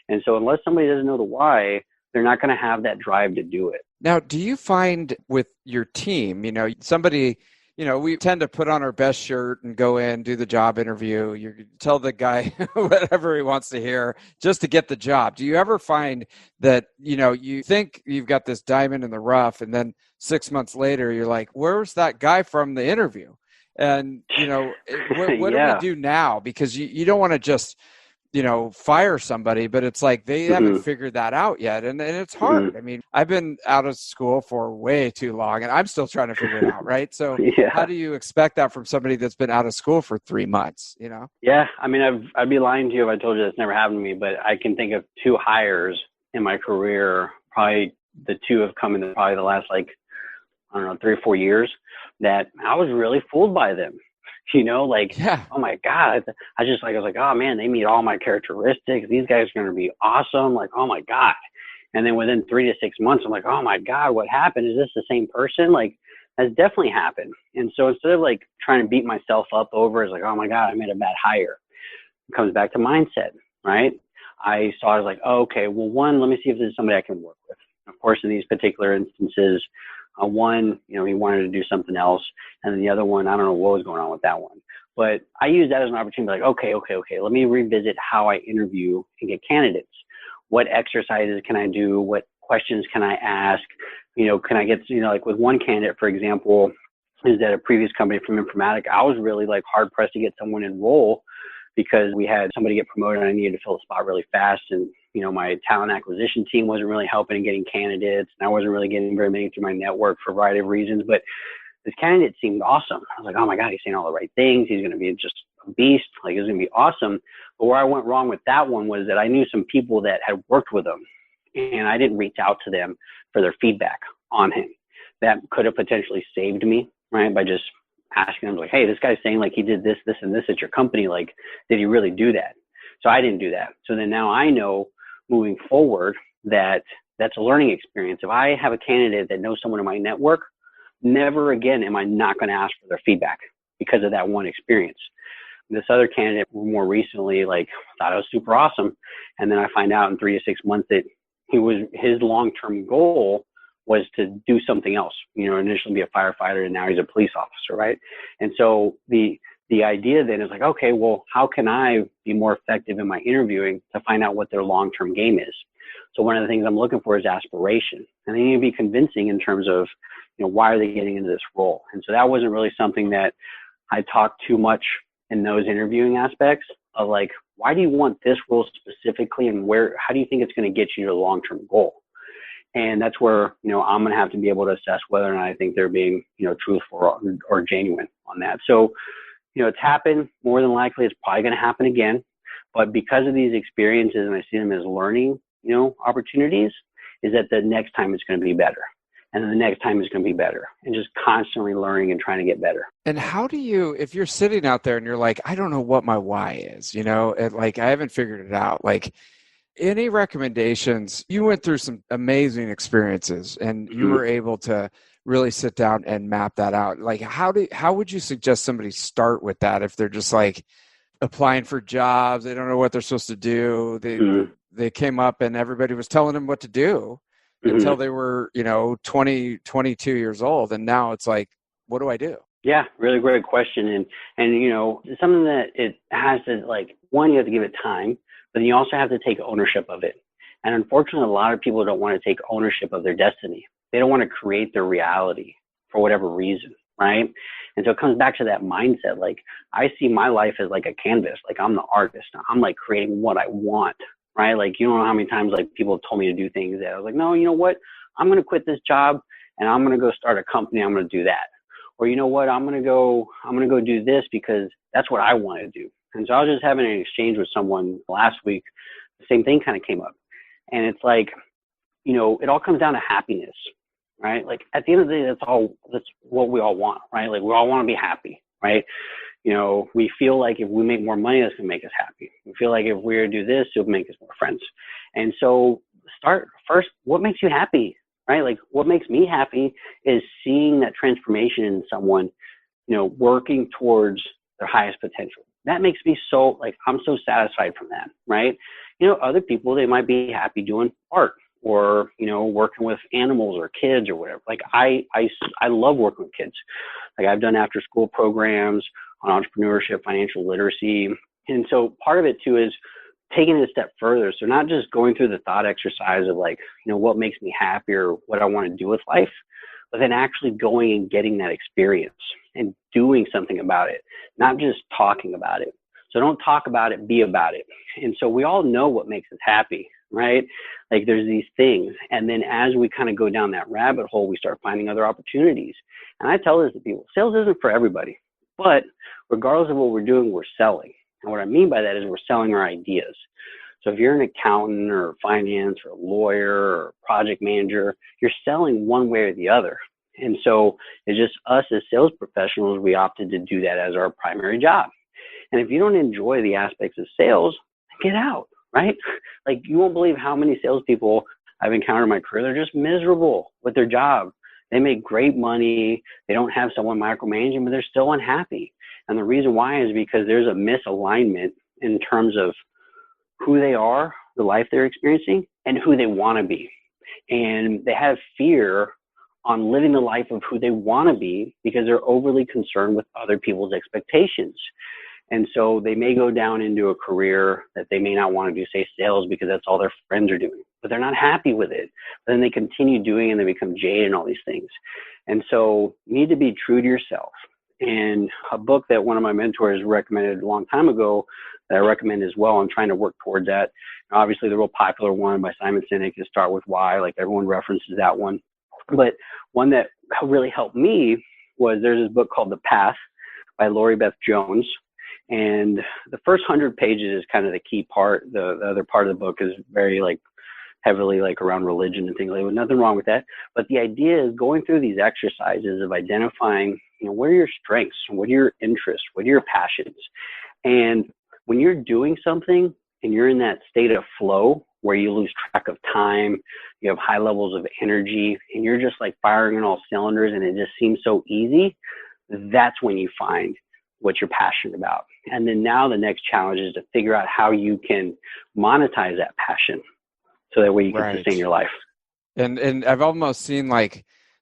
And so unless somebody doesn't know the why, they're not going to have that drive to do it. Now, do you find with your team, somebody, we tend to put on our best shirt and go in, do the job interview. You tell the guy whatever he wants to hear just to get the job. Do you ever find that, you think you've got this diamond in the rough, and then 6 months later, you're like, where's that guy from the interview? And, what do we do now? Because you don't want to just, fire somebody, but it's like they haven't figured that out yet. And it's hard. I mean, I've been out of school for way too long, and I'm still trying to figure it out, right? So how do you expect that from somebody that's been out of school for 3 months, Yeah. I mean, I'd be lying to you if I told you that's never happened to me, but I can think of 2 hires in my career. Probably the 2 have come in probably the last, 3 or 4 years, that I was really fooled by them. Oh my God. I was like, oh man, they meet all my characteristics. These guys are going to be awesome. Like, oh my God. And then within 3 to 6 months, I'm like, oh my God, what happened? Is this the same person? Like, that's definitely happened. And so instead of trying to beat myself up over, it's like, oh my God, I made a bad hire. It comes back to mindset, right? I was like, oh, okay, well, one, let me see if there's somebody I can work with. Of course, in these particular instances, one, he wanted to do something else. And then the other one, I don't know what was going on with that one. But I use that as an opportunity to be like, okay, let me revisit how I interview and get candidates. What exercises can I do? What questions can I ask? Can I get, with one candidate, for example, is at a previous company from Informatica. I was really hard pressed to get someone enroll because we had somebody get promoted and I needed to fill the spot really fast. And my talent acquisition team wasn't really helping in getting candidates. And I wasn't really getting very many through my network for a variety of reasons. But this candidate seemed awesome. I was like, oh my God, he's saying all the right things. He's going to be just a beast. It's going to be awesome. But where I went wrong with that one was that I knew some people that had worked with him, and I didn't reach out to them for their feedback on him. That could have potentially saved me, right? By just asking them hey, this guy's saying he did this, this, and this at your company. Did he really do that? So I didn't do that. So then now I know moving forward that that's a learning experience. If I have a candidate that knows someone in my network, never again am I not going to ask for their feedback because of that one experience. This other candidate more recently, thought it was super awesome. And then I find out in 3 to 6 months that his long-term goal was to do something else, initially be a firefighter, and now he's a police officer, right? And so the idea then is okay, well, how can I be more effective in my interviewing to find out what their long-term game is? So one of the things I'm looking for is aspiration. And they need to be convincing in terms of, why are they getting into this role? And so that wasn't really something that I talked too much in those interviewing aspects of why do you want this role specifically, and how do you think it's going to get you to the long-term goal? And that's where, I'm going to have to be able to assess whether or not I think they're being, truthful or genuine on that. So, it's happened. More than likely, it's probably going to happen again. But because of these experiences, and I see them as learning, opportunities, is that the next time it's going to be better. And then the next time is going to be better, and just constantly learning and trying to get better. And how do you, if you're sitting out there and you're like, I don't know what my why is, and I haven't figured it out, any recommendations? You went through some amazing experiences and you were able to really sit down and map that out. How would you suggest somebody start with that if they're just applying for jobs, they don't know what they're supposed to do, they came up and everybody was telling them what to do until they were 20, 22 years old, and now it's what do I do? Yeah, really great question. And it's something that it has to, one, you have to give it time, but then you also have to take ownership of it. And unfortunately, a lot of people don't want to take ownership of their destiny. They don't want to create their reality for whatever reason, right? And so it comes back to that mindset. I see my life as a canvas. I'm the artist. I'm creating what I want, right? You don't know how many times people have told me to do things that I was no, you know what? I'm going to quit this job and I'm going to go start a company. I'm going to do that. Or you know what? I'm going to go do this because that's what I want to do. And so I was just having an exchange with someone last week. The same thing kind of came up. And it's it all comes down to happiness, right? At the end of the day, that's what we all want, right? We all want to be happy, right? We feel if we make more money, that's going to make us happy. We feel if we were to do this, it'll make us more friends. And so start first, what makes you happy, right? What makes me happy is seeing that transformation in someone, working towards their highest potential. That makes me so, I'm so satisfied from that, right? Other people, they might be happy doing art or, working with animals or kids or whatever. I love working with kids. I've done after school programs on entrepreneurship, financial literacy. And so part of it too is taking it a step further. So not just going through the thought exercise of what makes me happy or what I want to do with life, but then actually going and getting that experience and doing something about it, not just talking about it. So don't talk about it, be about it. And so we all know what makes us happy, right? There's these things. And then as we kind of go down that rabbit hole, we start finding other opportunities. And I tell this to people, sales isn't for everybody, but regardless of what we're doing, we're selling. And what I mean by that is we're selling our ideas. So if you're an accountant or finance or a lawyer or project manager, you're selling one way or the other. And so it's just us as sales professionals, we opted to do that as our primary job. And if you don't enjoy the aspects of sales, get out, right? You won't believe how many salespeople I've encountered in my career. They're just miserable with their job. They make great money. They don't have someone micromanaging, but they're still unhappy. And the reason why is because there's a misalignment in terms of who they are, the life they're experiencing, and who they want to be. And they have fear on living the life of who they want to be because they're overly concerned with other people's expectations. And so they may go down into a career that they may not want to do, say sales, because that's all their friends are doing, but they're not happy with it. But then they continue doing it and they become jaded and all these things. And so you need to be true to yourself. And a book that one of my mentors recommended a long time ago that I recommend as well, I'm trying to work towards that. Obviously, the real popular one by Simon Sinek is Start With Why. Everyone references that one. But one that really helped me was there's this book called The Path by Lori Beth Jones. And the first 100 pages is kind of the key part. The other part of the book is very heavily around religion and things nothing wrong with that. But the idea is going through these exercises of identifying, what are your strengths? What are your interests? What are your passions? And when you're doing something and you're in that state of flow where you lose track of time, you have high levels of energy, and you're just firing on all cylinders and it just seems so easy, that's when you find what you're passionate about. And then now the next challenge is to figure out how you can monetize that passion so that way you can sustain your life. And I've almost seen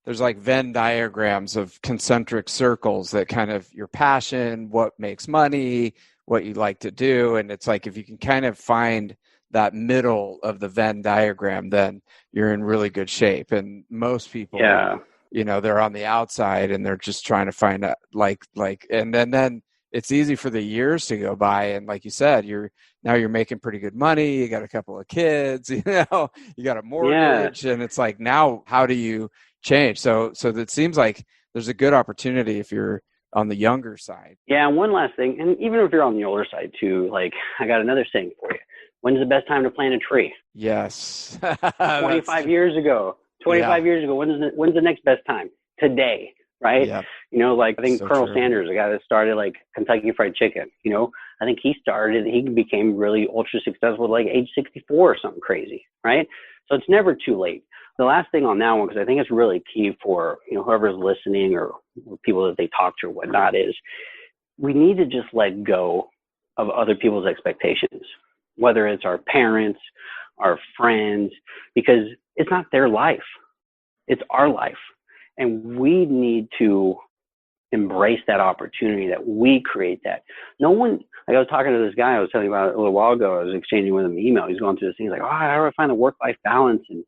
there's Venn diagrams of concentric circles that kind of your passion, what makes money, what you like to do. And it's if you can kind of find that middle of the Venn diagram, then you're in really good shape. And most people, they're on the outside and they're just trying to find out and then it's easy for the years to go by. And like you said, you're now you're making pretty good money. You got a couple of kids, you got a mortgage, and it's like, now how do you change? So that seems like there's a good opportunity if you're on the younger side. Yeah. And one last thing, and even if you're on the older side too, like I got another saying for you. When's the best time to plant a tree? Yes. 25 years ago. 25 years ago. When's the next best time? Today, right? Yeah. Like I think So Colonel true. Sanders, the guy that started like Kentucky Fried Chicken, I think he became really ultra successful at like age 64 or something crazy, right? So it's never too late. The last thing on that one, because I think it's really key for, whoever's listening or people that they talk to or whatnot, is we need to just let go of other people's expectations, whether it's our parents, our friends, because it's not their life. It's our life. And we need to embrace that opportunity that we create that. No one, like I was talking to this guy I was telling you about a little while ago, I was exchanging with him an email. He's going through this thing. He's like, how do I find the work-life balance and,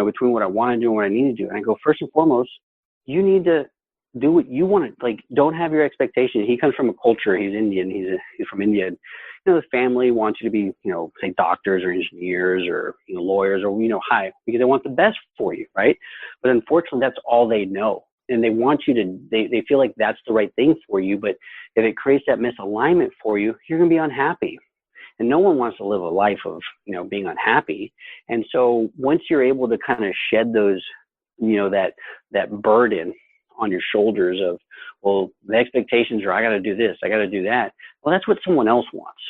between what I want to do and what I need to do? And I go, first and foremost, you need to do what you want to, like, don't have your expectations. He comes from a culture, he's Indian, he's from India. And, the family wants you to be, say doctors or engineers or, lawyers or, because they want the best for you, right? But unfortunately, that's all they know. And they want you to, they feel like that's the right thing for you. But if it creates that misalignment for you, you're going to be unhappy. And no one wants to live a life of, being unhappy. And so once you're able to kind of shed those, that burden on your shoulders of, well, the expectations are, I got to do this, I got to do that. Well, that's what someone else wants.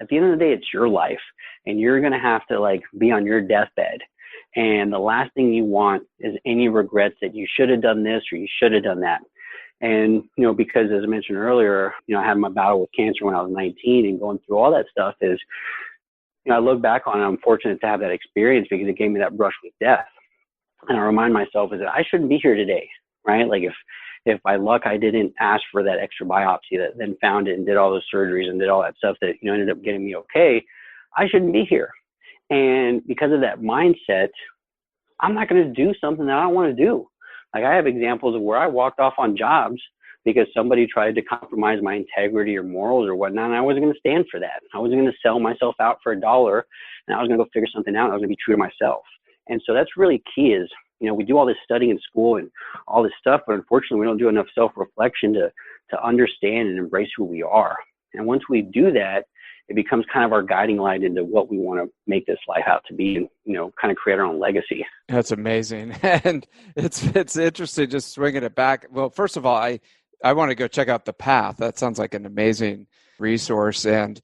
At the end of the day, it's your life, and you're going to have to like be on your deathbed. And the last thing you want is any regrets that you should have done this or you should have done that. And, because as I mentioned earlier, I had my battle with cancer when I was 19 and going through all that stuff is, I look back on it, I'm fortunate to have that experience because it gave me that brush with death. And I remind myself is that I shouldn't be here today, right? Like if by luck I didn't ask for that extra biopsy that then found it and did all those surgeries and did all that stuff that, ended up getting me okay, I shouldn't be here. And because of that mindset, I'm not going to do something that I don't want to do. Like I have examples of where I walked off on jobs because somebody tried to compromise my integrity or morals or whatnot, and I wasn't going to stand for that. I wasn't going to sell myself out for $1, and I was going to go figure something out. I was going to be true to myself. And so that's really key is, we do all this studying in school and all this stuff, but unfortunately we don't do enough self-reflection to understand and embrace who we are. And once we do that, it becomes kind of our guiding light into what we want to make this life out to be and, kind of create our own legacy. That's amazing. And it's interesting just swinging it back. Well, first of all, I want to go check out The Path. That sounds like an amazing resource. And,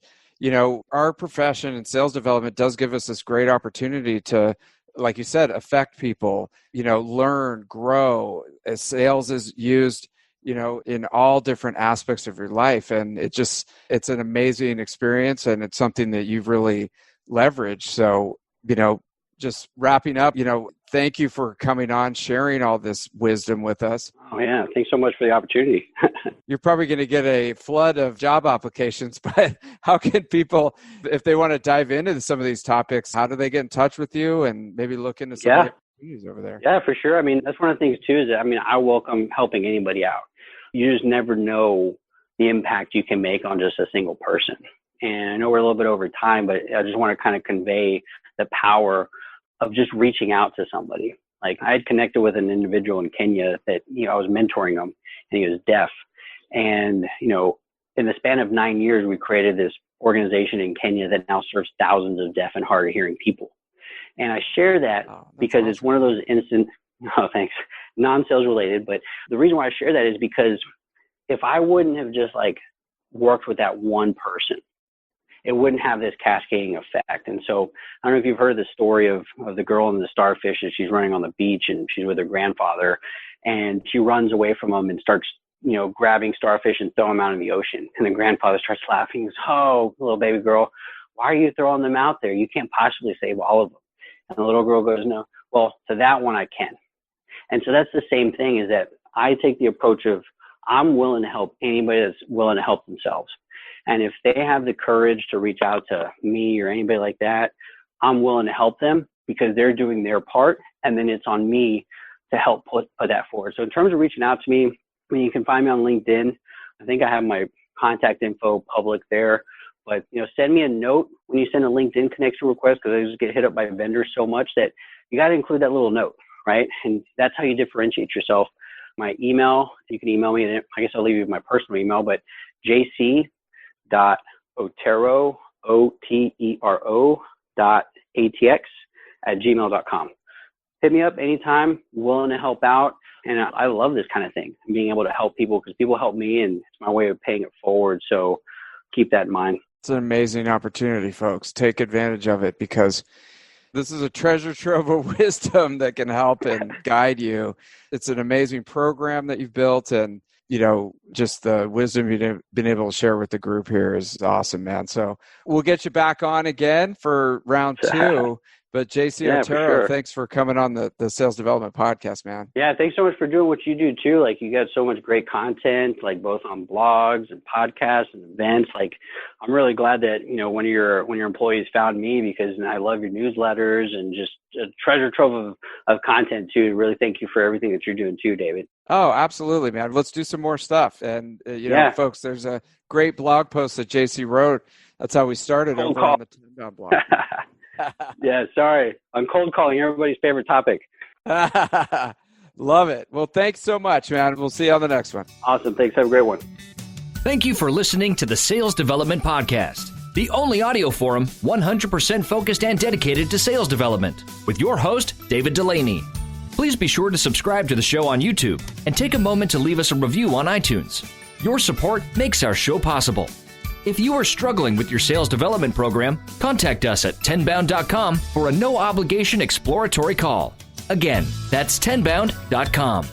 our profession in sales development does give us this great opportunity to, like you said, affect people, learn, grow. As sales is used, in all different aspects of your life. And it's an amazing experience, and it's something that you've really leveraged. So, just wrapping up, thank you for coming on, sharing all this wisdom with us. Oh, yeah. Thanks so much for the opportunity. You're probably going to get a flood of job applications, but how can people, if they want to dive into some of these topics, how do they get in touch with you and maybe look into some of the opportunities over there? Yeah, for sure. I mean, that's one of the things too, is that, I welcome helping anybody out. You just never know the impact you can make on just a single person. And I know we're a little bit over time, but I just want to kind of convey the power of just reaching out to somebody. Like I had connected with an individual in Kenya that, I was mentoring him, and he was deaf. And, in the span of 9 years, we created this organization in Kenya that now serves thousands of deaf and hard of hearing people. And I share that because awesome. It's one of those non-sales related. But the reason why I share that is because if I wouldn't have just like worked with that one person, it wouldn't have this cascading effect. And so I don't know if you've heard the story of the girl and the starfish, and she's running on the beach and she's with her grandfather, and she runs away from him and starts, grabbing starfish and throwing them out in the ocean. And the grandfather starts laughing. He goes, "Oh, little baby girl, why are you throwing them out there? You can't possibly save all of them." And the little girl goes, "No, well, to that one I can." And so that's the same thing, is that I take the approach of I'm willing to help anybody that's willing to help themselves. And if they have the courage to reach out to me or anybody like that, I'm willing to help them because they're doing their part. And then it's on me to help put that forward. So in terms of reaching out to me, you can find me on LinkedIn. I think I have my contact info public there. But, send me a note when you send a LinkedIn connection request, because I just get hit up by vendors so much that you got to include that little note, right? And that's how you differentiate yourself. My email, you can email me, and I guess I'll leave you my personal email, but jc.otero, otero.atx@gmail.com. Hit me up anytime, willing to help out. And I love this kind of thing, being able to help people, because people help me and it's my way of paying it forward. So keep that in mind. It's an amazing opportunity, folks. Take advantage of it, because this is a treasure trove of wisdom that can help and guide you. It's an amazing program that you've built, and just the wisdom you've been able to share with the group here is awesome, man. So we'll get you back on again for round 2. But JC Otero, sure. Thanks for coming on the Sales Development Podcast, man. Yeah, thanks so much for doing what you do too. Like, you got so much great content, like both on blogs and podcasts and events. Like, I'm really glad that, one of your employees found me, because I love your newsletters and just a treasure trove of content too. Really thank you for everything that you're doing too, David. Oh, absolutely, man. Let's do some more stuff. And, folks, there's a great blog post that JC wrote. That's how we started over on the Tenbound blog. Yeah, sorry. I'm cold calling, everybody's favorite topic. Love it. Well, thanks so much, man. We'll see you on the next one. Awesome. Thanks. Have a great one. Thank you for listening to the Sales Development Podcast, the only audio forum 100% focused and dedicated to sales development, with your host, David Delaney. Please be sure to subscribe to the show on YouTube and take a moment to leave us a review on iTunes. Your support makes our show possible. If you are struggling with your sales development program, contact us at tenbound.com for a no-obligation exploratory call. Again, that's tenbound.com.